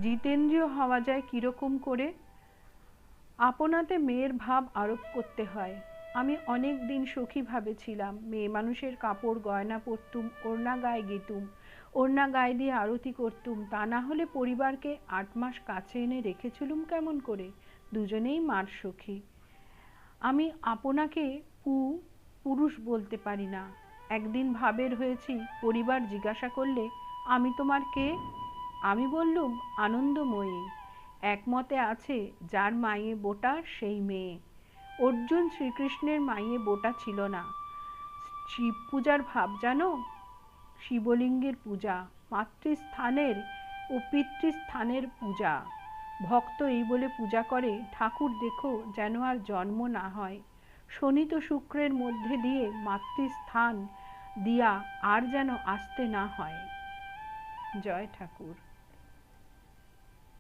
জিতেন্দ্রীয় হওয়া যায় কিরকম করে? আপনাতে মেয়ের ভাব আরোপ করতে হয়। আমি অনেক দিন সখী ভাবে ছিলাম, মেয়ে মানুষের কাপড় গয়না পরতুম, ওড়না গায়ে গেতুম, ওড়না গায়ে দিয়ে আরতি করতুম, তা না হলে পরিবারকে 8 মাস কাছে এনে রেখেছিলুম কেমন করে? দুজনেই মার সখী। আমি আপনাকে পুরুষ বলতে পারি না। একদিন ভাবের হয়েছি, পরিবার জিজ্ঞাসা করলে আমি তোমার কে? আমি বললুম আনন্দময়ী। একমতে আছে যার মায়ে বোটা সেই মেয়ে। অর্জুন শ্রীকৃষ্ণের মায়ে বোটা ছিল না। শিব পূজার ভাব জানো? শিবলিঙ্গের পূজা, মাতৃস্থানের ও পিতৃস্থানের পূজা। ভক্ত এই বলে পূজা করে, ঠাকুর দেখো যেন আর জন্ম না হয়। শনিত শুক্রের মধ্যে দিয়ে মাতৃস্থান দিয়া আর যেন আসতে না হয়। জয় ঠাকুর।